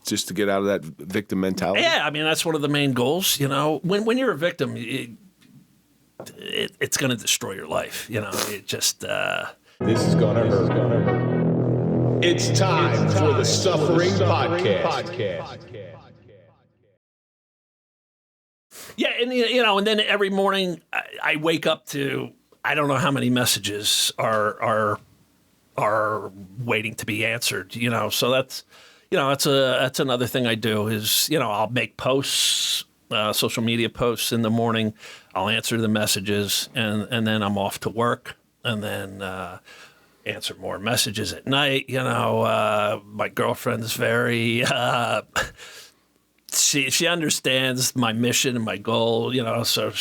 just to get out of that victim mentality? Yeah, I mean, that's one of the main goals, When you're a victim, it's going to destroy your life, It just... This is going to hurt. It's time for the Suffering Podcast. Yeah, and then every morning I wake up to, I don't know how many messages are waiting to be answered, So that's another thing I do is, I'll make posts, social media posts in the morning. I'll answer the messages and then I'm off to work and then answer more messages at night. My girlfriend is very... She understands my mission and my goal, so,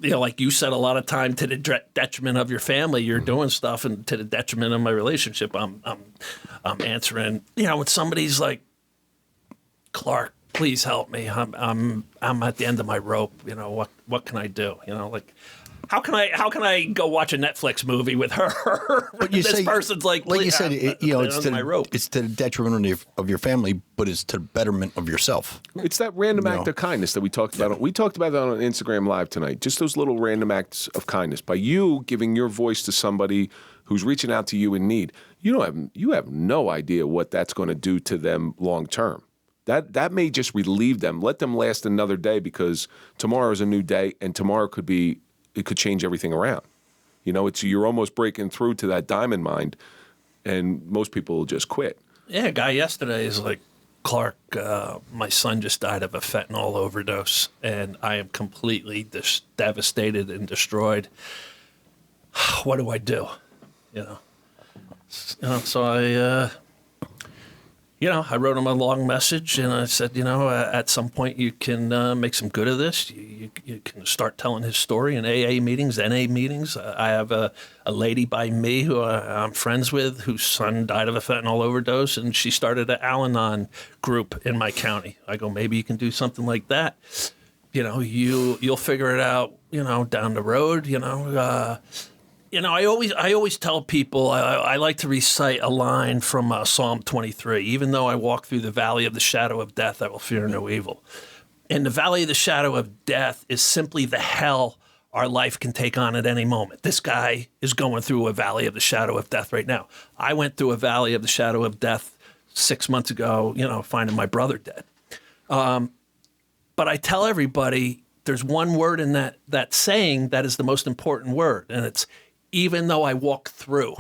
like you said, a lot of time to the detriment of your family, you're doing stuff, and to the detriment of my relationship, I'm answering, when somebody's like, Clark, please help me. I'm at the end of my rope. What can I do? How can I go watch a Netflix movie with her? But this person's like you said, it's to my rope. It's to the detriment of your family, but it's to the betterment of yourself. It's that random act of kindness that we talked about. We talked about that on Instagram Live tonight. Just those little random acts of kindness by you giving your voice to somebody who's reaching out to you in need. You have no idea what that's going to do to them long term. That may just relieve them. Let them last another day because tomorrow is a new day, and tomorrow it could change everything around. You're almost breaking through to that diamond mind, and most people will just quit. Yeah, a guy yesterday is like, Clark, my son just died of a fentanyl overdose, and I am completely devastated and destroyed. What do I do? So I wrote him a long message, and I said, at some point you can make some good of this. You can start telling his story in AA meetings, NA meetings. I have a lady by me who I'm friends with whose son died of a fentanyl overdose, and she started an Al-Anon group in my county. I go, maybe you can do something like that. You'll figure it out, down the road, I always tell people I like to recite a line from Psalm 23. Even though I walk through the valley of the shadow of death, I will fear no evil. And the valley of the shadow of death is simply the hell our life can take on at any moment. This guy is going through a valley of the shadow of death right now. I went through a valley of the shadow of death 6 months ago, finding my brother dead. But I tell everybody there's one word in that saying that is the most important word, and it's even though I walk through.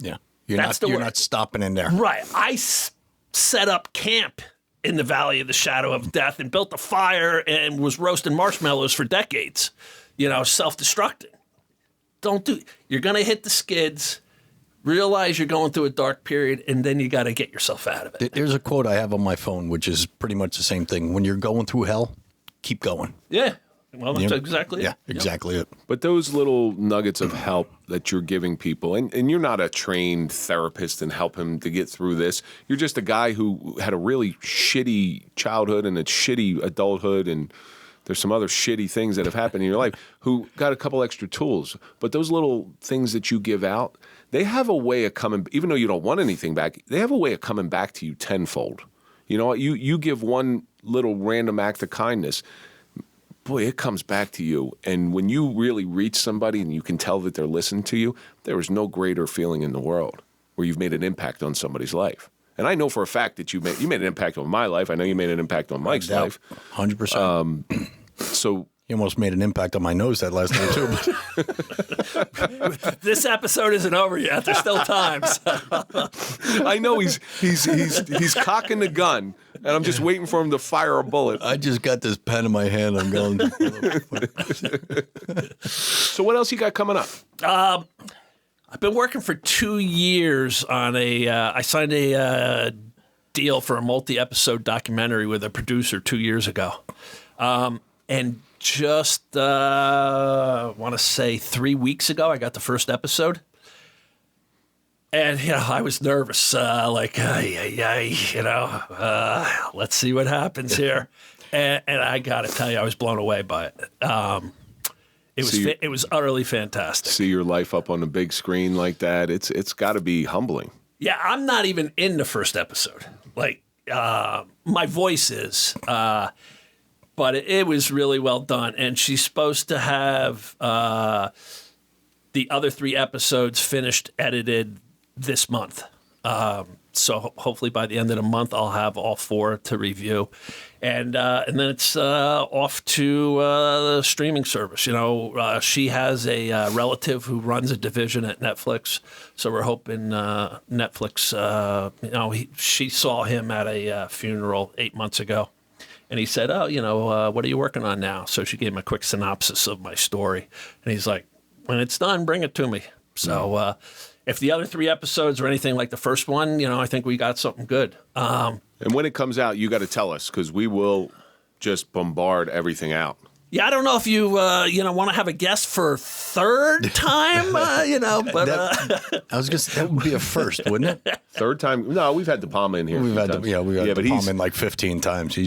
Yeah. You're not stopping in there. Right. I set up camp in the Valley of the Shadow of Death and built a fire and was roasting marshmallows for decades, self-destructing. You're going to hit the skids, realize you're going through a dark period, and then you got to get yourself out of it. There's a quote I have on my phone, which is pretty much the same thing. When you're going through hell, keep going. Yeah. Well, that's exactly it. Yeah, exactly it. But those little nuggets of help that you're giving people, and you're not a trained therapist and help him to get through this. You're just a guy who had a really shitty childhood and a shitty adulthood, and there's some other shitty things that have happened in your life, who got a couple extra tools. But those little things that you give out, they have a way of coming, even though you don't want anything back, they have a way of coming back to you tenfold. You give one little random act of kindness, boy, it comes back to you. And when you really reach somebody and you can tell that they're listening to you, there is no greater feeling in the world where you've made an impact on somebody's life. And I know for a fact that you made an impact on my life. I know you made an impact on Mike's life. 100%. So he almost made an impact on my nose that last night too. This episode isn't over yet. There's still times. I know he's cocking the gun, and I'm just waiting for him to fire a bullet. I just got this pen in my hand. I'm going. So what else you got coming up? I've been working for 2 years on I signed a deal for a multi-episode documentary with a producer 2 years ago. And just, want to say 3 weeks ago, I got the first episode. And, I was nervous, let's see what happens here. And I got to tell you, I was blown away by it. It was utterly fantastic. See your life up on the big screen like that. It's got to be humbling. Yeah, I'm not even in the first episode. Like, my voice is. But it was really well done. And she's supposed to have the other 3 episodes finished, edited this month. So hopefully by the end of the month, I'll have all 4 to review. And then it's off to the streaming service. You know, she has a relative who runs a division at Netflix. So we're hoping Netflix, she saw him at a funeral 8 months ago. And he said, what are you working on now? So she gave him a quick synopsis of my story. And he's like, when it's done, bring it to me. So if the other 3 episodes are anything like the first one, I think we got something good. And when it comes out, you got to tell us, because we will just bombard everything out. Yeah, I don't know if you want to have a guest for 3rd time, but I was just that would be a first, wouldn't it? 3rd time? No, we've had De Palma in here. We've had De Palma in like 15 times.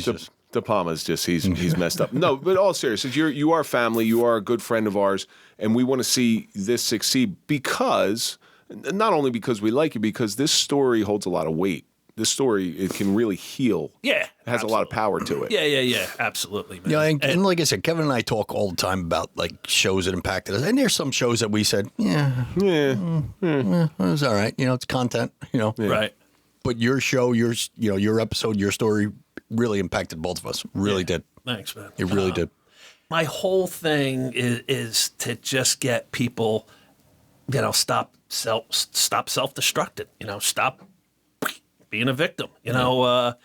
De Palma's just he's messed up. No, but all seriousness, you are family. You are a good friend of ours, and we want to see this succeed because not only because we like you, because this story holds a lot of weight. This story, it can really heal. Yeah, it has a lot of power to it. Yeah, absolutely. Man. Yeah, and like I said, Kevin and I talk all the time about like shows that impacted us, and there's some shows that we said, it was all right. It's content. Right. But your show, your episode, your story really impacted both of us. Really did. Thanks, man. It really did. My whole thing is to just get people, stop self-destructing. Stop being a victim. And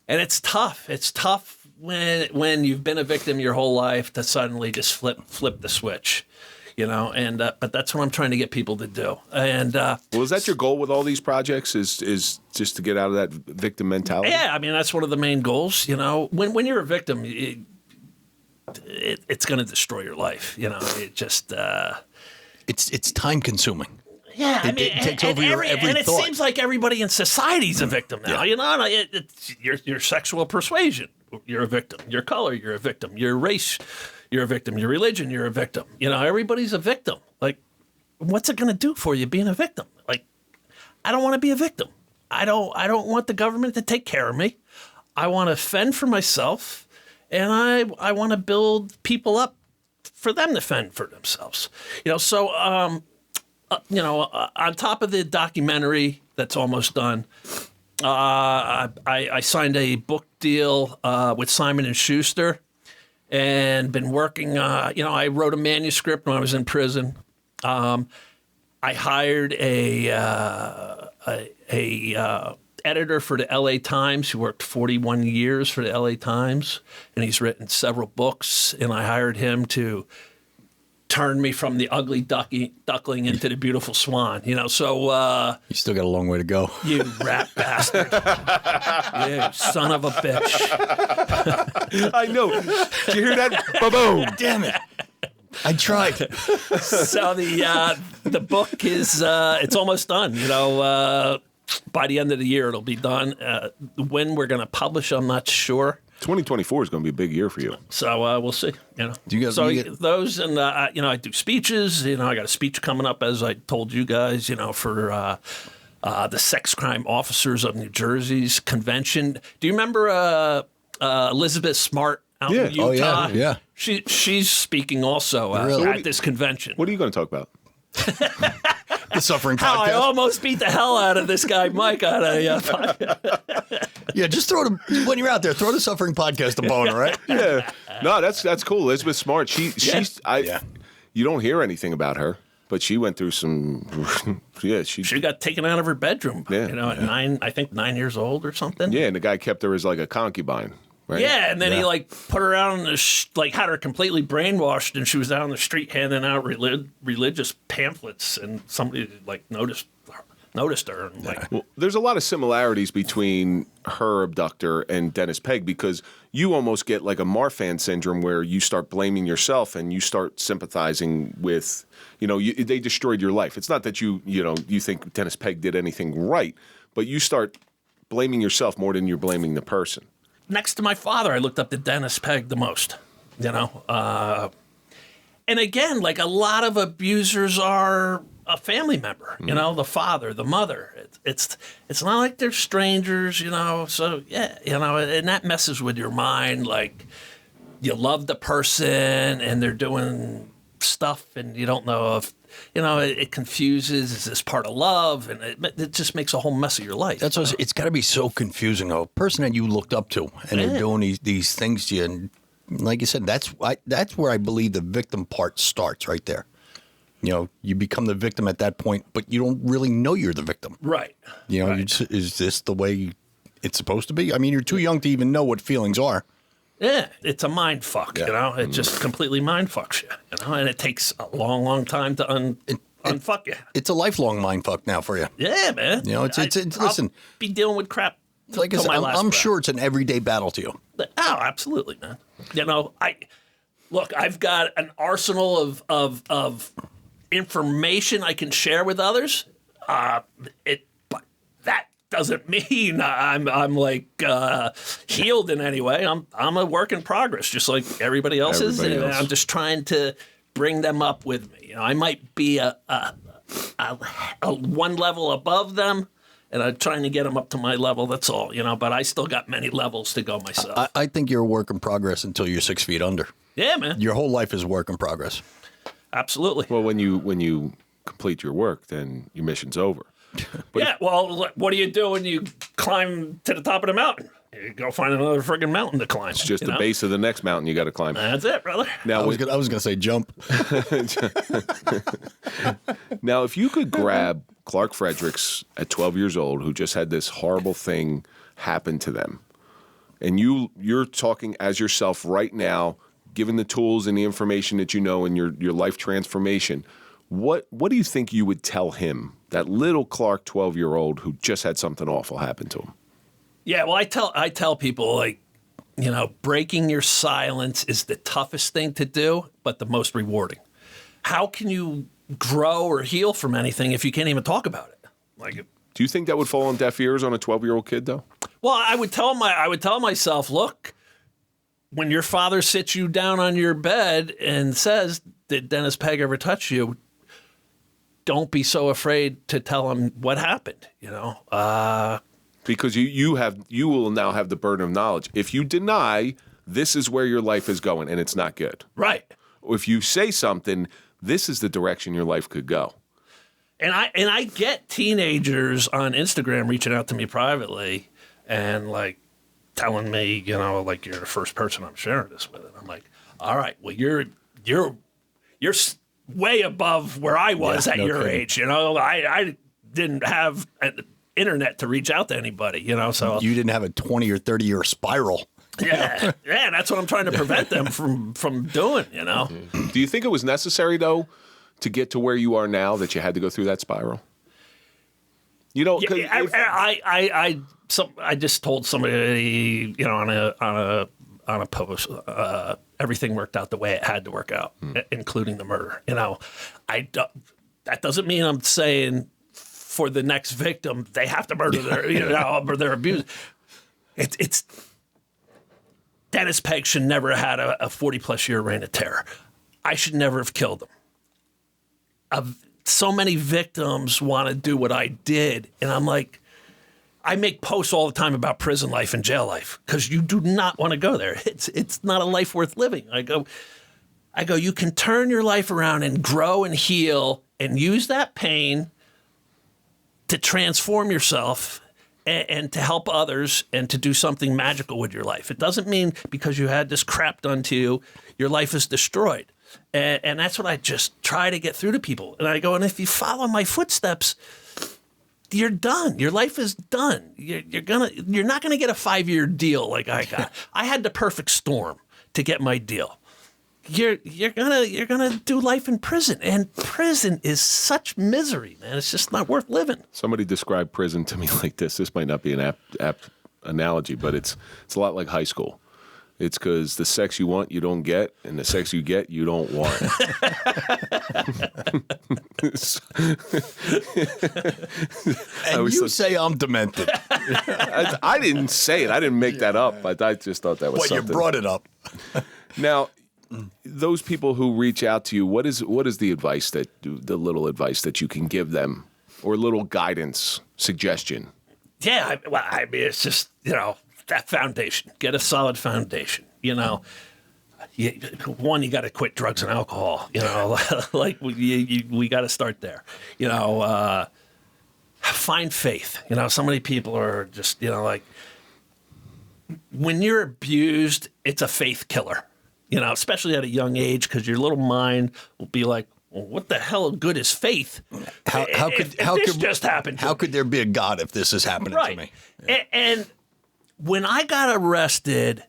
it's tough. It's tough when you've been a victim your whole life to suddenly just flip the switch. But that's what I'm trying to get people to do. And well, is that your goal with all these projects? Is just to get out of that victim mentality? Yeah, I mean that's one of the main goals. When you're a victim, it's going to destroy your life. It just it's time consuming. Yeah, it takes over your every and it thought. Seems like everybody in society's a victim now. Yeah. It's your sexual persuasion, you're a victim. Your color, you're a victim. Your race, you're a victim. Your religion, you're a victim. Everybody's a victim. Like, what's it going to do for you being a victim? Like, I don't want to be a victim. I don't want the government to take care of me. I want to fend for myself, and I want to build people up for them to fend for themselves. So on top of the documentary that's almost done, I signed a book deal with Simon and Schuster, and been working. I wrote a manuscript when I was in prison. I hired a editor for the L.A. Times who worked 41 years for the L.A. Times, and he's written several books. And I hired him to turn me from the ugly duckling into the beautiful swan. So you still got a long way to go. You rat bastard! You son of a bitch! I know. Did you hear that? Boom! Damn it! I tried. So the book is it's almost done. By the end of the year, it'll be done. When we're going to publish, I'm not sure. 2024 is going to be a big year for you. So we'll see. Do you guys, those, and I do speeches. I got a speech coming up, as I told you guys. For the Sex Crime Officers of New Jersey's convention. Do you remember Elizabeth Smart out in Utah? Oh yeah. She's speaking also at this convention. What are you going to talk about? The Suffering How Podcast. I almost beat the hell out of this guy Mike on a podcast. Yeah, just when you're out there, throw the Suffering Podcast a bone, all right? Yeah. No, that's cool. Elizabeth Smart. She's you don't hear anything about her, but she went through some. She got taken out of her bedroom. Yeah. At 9 years old or something. Yeah, and the guy kept her as like a concubine. Right? Yeah, and then he put her out on the had her completely brainwashed, and she was out on the street handing out religious pamphlets, and somebody noticed her. And well, there's a lot of similarities between her abductor and Dennis Pegg, because you almost get like a Marfan syndrome where you start blaming yourself and you start sympathizing with, they destroyed your life. It's not that you think Dennis Pegg did anything right, but you start blaming yourself more than you're blaming the person. Next to my father, I looked up to Dennis Pegg the most, And again, like a lot of abusers are a family member, you know, the father, the mother. It's not like they're strangers, you know. So yeah, you know, and that messes with your mind. Like you love the person, and they're doing stuff, and you don't know if, you know, it confuses. Is this part of love? And it just makes a whole mess of your life. That's what it's got to be so confusing. A person that you looked up to, and they're doing these things to you, and like you said, that's where I believe the victim part starts right there. You know, you become the victim at that point, but you don't really know you're the victim. Right. You know, right. Is this the way it's supposed to be? I mean, you're too young to even know what feelings are. Yeah, it's a mind fuck, you know? It just completely mind fucks you, you know? And it takes a long, long time to unfuck you. It's a lifelong mind fuck now for you. Yeah, man. You know, it's listen. I'll be dealing with crap. Like I said, I'm sure it's an everyday battle to you. Oh, absolutely, man. You know, I've got an arsenal of information I can share with others. But that doesn't mean I'm like healed in any way. I'm a work in progress, just like everybody else is. And I'm just trying to bring them up with me. You know, I might be a one level above them, and I'm trying to get them up to my level. That's all, you know. But I still got many levels to go myself. I think you're a work in progress until you're 6 feet under. Yeah, man. Your whole life is a work in progress. Absolutely. Well, when you complete your work, then your mission's over. Yeah, well, what do you do when you climb to the top of the mountain? You go find another friggin' mountain to climb. It's just the base of the next mountain you got to climb. That's it, brother. Now, I was gonna say jump. Now, if you could grab Clark Fredericks at 12 years old, who just had this horrible thing happen to them, and you're talking as yourself right now, given the tools and the information that you know in your life transformation, what do you think you would tell him, that little Clark 12-year-old who just had something awful happen to him? Yeah, well, I tell people, like, you know, breaking your silence is the toughest thing to do, but the most rewarding. How can you grow or heal from anything if you can't even talk about it? Like, do you think that would fall on deaf ears on a 12-year-old kid, though? Well, I would tell myself, look, when your father sits you down on your bed and says, "Did Dennis Pegg ever touch you?" Don't be so afraid to tell him what happened. You know. Because you will now have the burden of knowledge. If you deny, this is where your life is going, and it's not good. Right. If you say something, this is the direction your life could go. And I get teenagers on Instagram reaching out to me privately and like telling me, you know, like, you're the first person I'm sharing this with. And I'm like, all right, well, you're way above where I was at your age. You know, I didn't have internet to reach out to anybody, you know, so you didn't have a 20 or 30 year spiral. Yeah, that's what I'm trying to prevent them from doing, you know. Do you think it was necessary, though, to get to where you are now, that you had to go through that spiral? You know, I just told somebody, you know, on a post, everything worked out the way it had to work out, including the murder. You know, that doesn't mean I'm saying for the next victim they have to murder their abuse. It's Dennis Pegg should never have had a 40-plus year reign of terror. I should never have killed him. So many victims want to do what I did, and I'm like, I make posts all the time about prison life and jail life because you do not want to go there. It's not a life worth living. I go, you can turn your life around and grow and heal and use that pain to transform yourself and to help others and to do something magical with your life. It doesn't mean because you had this crap done to you, your life is destroyed. And that's what I just try to get through to people. And I go, and if you follow my footsteps, you're done. Your life is done. You're not gonna get a 5-year deal like I got. I had the perfect storm to get my deal. You're gonna do life in prison, and prison is such misery, man. It's just not worth living. Somebody described prison to me like this. This might not be an apt analogy, but it's a lot like high school. It's because the sex you want, you don't get, and the sex you get, you don't want. And you say I'm demented. I didn't say it. I didn't make that up. I just thought that was something. But you brought it up. Now, those people who reach out to you, what is the little advice that you can give them, or little guidance, suggestion? Yeah, I mean, it's just, that foundation. Get a solid foundation. You got to quit drugs and alcohol. Like we got to start there. Find faith. So many people are just, like, when you're abused, it's a faith killer. Especially at a young age, because your little mind will be like, well, what the hell good is faith? How could this just happen? How could there be a God if this is happening to me? Yeah. And when I got arrested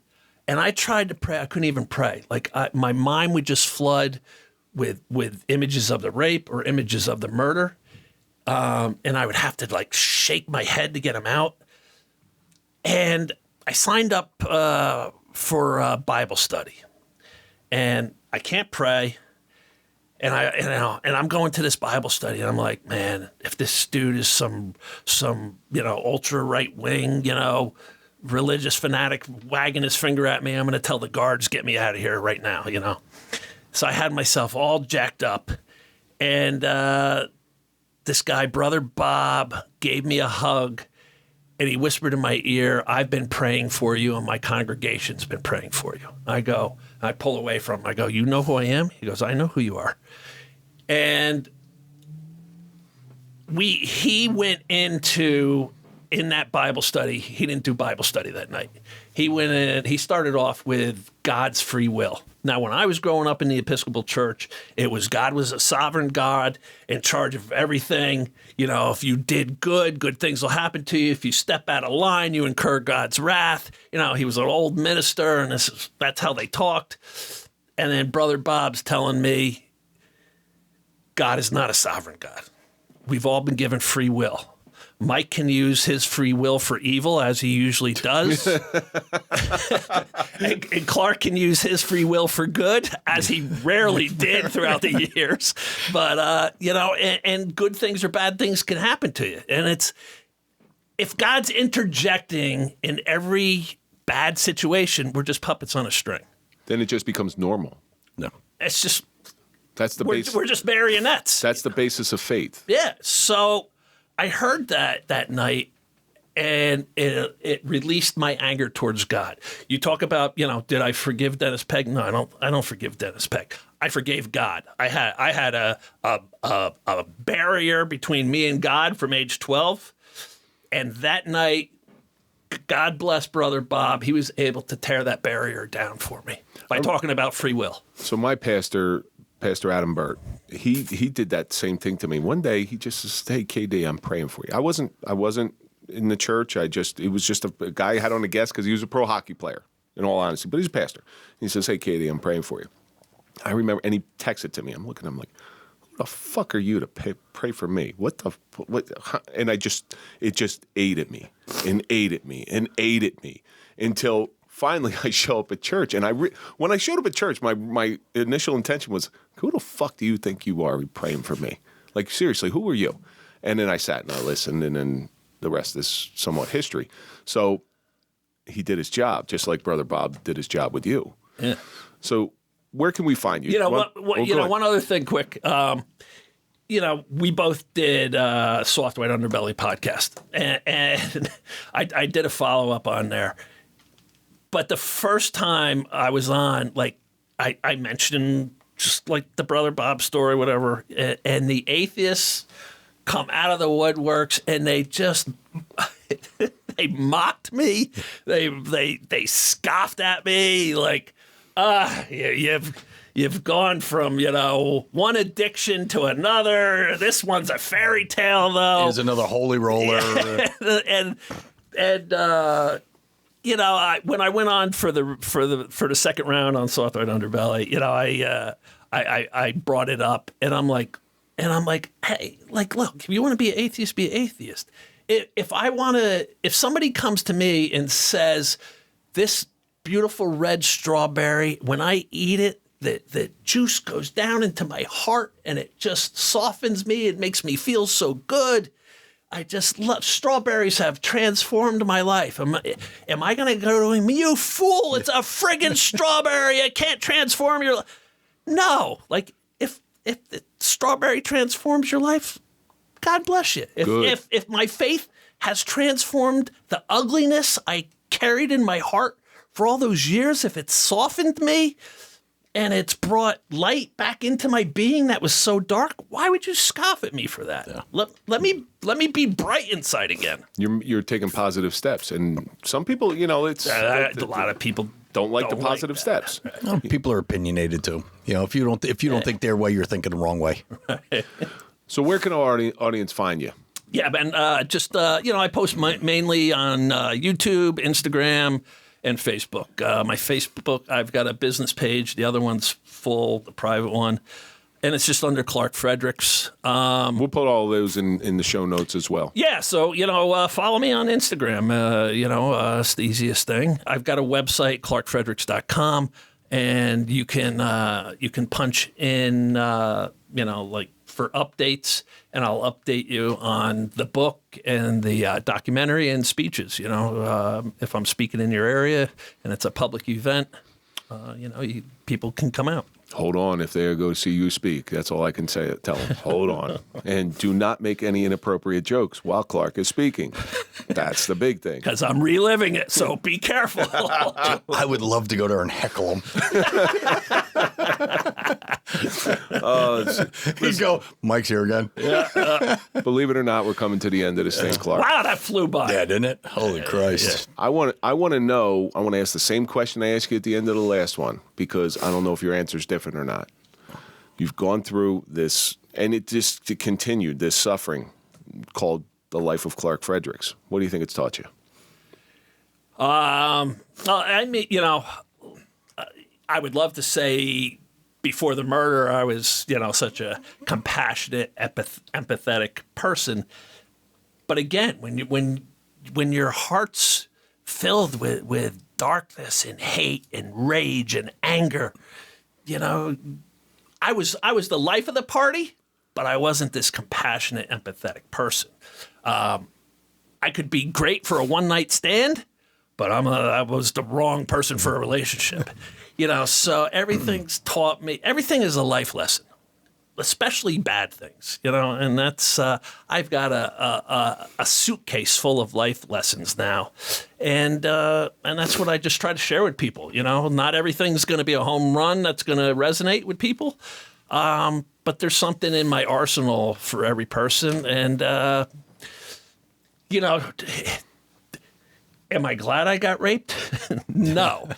and I tried to pray, I couldn't even pray. Like my mind would just flood with images of the rape or images of the murder, and I would have to like shake my head to get them out. And I signed up for a Bible study. And I can't pray, and I'm going to this Bible study, and I'm like, man, if this dude is some ultra right wing, religious fanatic wagging his finger at me, I'm going to tell the guards, get me out of here right now, So I had myself all jacked up, and this guy, Brother Bob, gave me a hug. And he whispered in my ear, I've been praying for you, and my congregation's been praying for you. I pull away from him. I go, you know who I am? He goes, I know who you are. And he went in that Bible study. He didn't do Bible study that night. He went in, he started off with God's free will. Now, when I was growing up in the Episcopal Church, it was God was a sovereign God in charge of everything. If you did good things will happen to you. If you step out of line, you incur God's wrath. He was an old minister, and that's how they talked. And then Brother Bob's telling me, God is not a sovereign God. We've all been given free will. Mike can use his free will for evil, as he usually does. and Clark can use his free will for good, as he rarely did throughout the years. But, and good things or bad things can happen to you. And if God's interjecting in every bad situation, we're just puppets on a string. Then it just becomes normal. No. It's just... That's the basis. We're just marionettes. That's the basis of faith. Yeah. So I heard that night, and it released my anger towards God. You talk about, did I forgive Dennis Pegg? No, I don't forgive Dennis Pegg. I forgave God. I had a barrier between me and God from age 12, and that night, God bless Brother Bob, he was able to tear that barrier down for me by talking about free will. So my Pastor Adam Burt, he did that same thing to me. One day he just said, hey, KD, I'm praying for you. I wasn't in the church. It was just a guy I had on the guest because he was a pro hockey player, in all honesty, but he's a pastor. He says, hey, KD, I'm praying for you. I remember, and he texted to me. I'm looking at him like, who the fuck are you to pray for me? What? And it just ate at me and ate at me and ate at me until finally I show up at church. And when I showed up at church, my initial intention was, who the fuck do you think you are praying for me? Like, seriously, who are you? And then I sat and I listened, and then the rest is somewhat history. So he did his job, just like Brother Bob did his job with you. Yeah. So where can we find you? One other thing quick. We both did Soft White Underbelly podcast, and I did a follow-up on there. But the first time I was on, like, I mentioned just like the Brother Bob story, whatever, and the atheists come out of the woodworks, and they just they mocked me. They scoffed at me like, you've gone from one addiction to another. This one's a fairy tale, though. Here's another holy roller. and when I went on for the second round on Soft White Underbelly, I brought it up, and I'm like, hey, like, look, if you want to be an atheist, be an atheist. If somebody comes to me and says, this beautiful red strawberry, when I eat it, the juice goes down into my heart and it just softens me, it makes me feel so good. I just love strawberries. Have transformed my life. Am I going to go to him? You fool! It's a friggin' strawberry. It can't transform your life. No, like if the strawberry transforms your life, God bless you. If my faith has transformed the ugliness I carried in my heart for all those years, if it's softened me and it's brought light back into my being that was so dark, why would you scoff at me for that? Yeah. Let me be bright inside again. You're taking positive steps, and some people, it's a lot of people don't like the positive steps. Well, people are opinionated too. If you don't think their way, you're thinking the wrong way. So where can our audience find you? Yeah, man. I post mainly on YouTube, Instagram, and Facebook. My Facebook, I've got a business page. The other one's full, the private one. And it's just under Clark Fredericks. We'll put all those in the show notes as well. Yeah, so, follow me on Instagram. It's the easiest thing. I've got a website, clarkfredericks.com, and you can punch in, for updates, and I'll update you on the book and the documentary and speeches. If I'm speaking in your area and it's a public event, people can come out. Hold on if they go see you speak. That's all I can say. Tell them, hold on. And do not make any inappropriate jokes while Clark is speaking. That's the big thing. Because I'm reliving it, so be careful. I would love to go there and heckle him. He'd go, Mike's here again. Yeah, believe it or not, we're coming to the end of this thing, Clark. Wow, that flew by. Yeah, didn't it? Holy Christ. Yeah. I want to know, I want to ask the same question I asked you at the end of the last one, because I don't know if your answer is different or not. You've gone through this, and it just continued, this suffering called the life of Clark Fredericks. What do you think it's taught you? I would love to say before the murder, I was, such a compassionate, empathetic person. But again, when your heart's filled with darkness and hate and rage and anger, I was the life of the party, but I wasn't this compassionate, empathetic person. I could be great for a one-night stand, but I was the wrong person for a relationship. So everything's taught me, everything is a life lesson, especially bad things, and that's, I've got a suitcase full of life lessons now. And that's what I just try to share with people. Not everything's going to be a home run that's going to resonate with people. But there's something in my arsenal for every person. And, am I glad I got raped? No.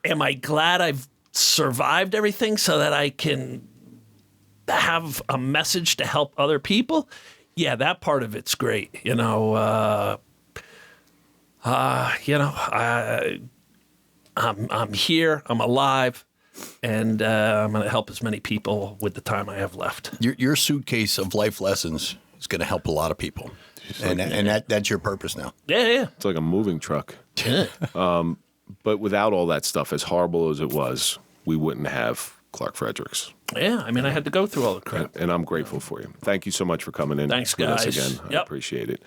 Am I glad I've survived everything so that I can have a message to help other people? Yeah, that part of it's great. I'm here, I'm alive, and I'm going to help as many people with the time I have left. Your suitcase of life lessons is going to help a lot of people. And that's your purpose now. Yeah. It's like a moving truck. Yeah. But without all that stuff, as horrible as it was, we wouldn't have Clark Fredericks. Yeah, I had to go through all the crap. And I'm grateful for you. Thank you so much for coming in. Thanks, with guys. us again. Yep. I appreciate it.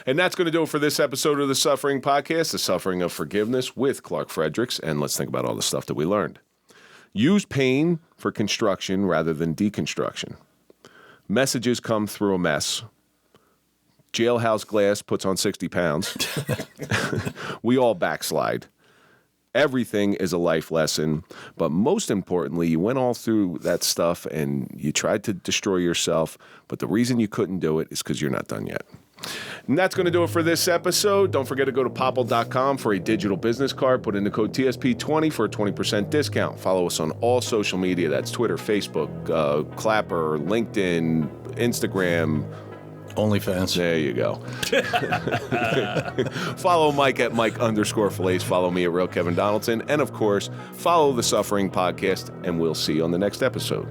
And that's going to do it for this episode of The Suffering Podcast, The Suffering of Forgiveness with Clark Fredericks. And let's think about all the stuff that we learned. Use pain for construction rather than deconstruction. Messages come through a mess. Jailhouse glass puts on 60 pounds. We all backslide. Everything is a life lesson, but most importantly, you went all through that stuff and you tried to destroy yourself, but the reason you couldn't do it is because you're not done yet. And that's going to do it for this episode. Don't forget to go to popple.com for a digital business card. Put in the code TSP20 for a 20% discount. Follow us on all social media. That's Twitter, Facebook, Clapper, LinkedIn, Instagram, OnlyFans. There you go. Follow Mike at Mike_Failace. Follow me at Real Kevin Donaldson. And of course, follow The Suffering Podcast, and we'll see you on the next episode.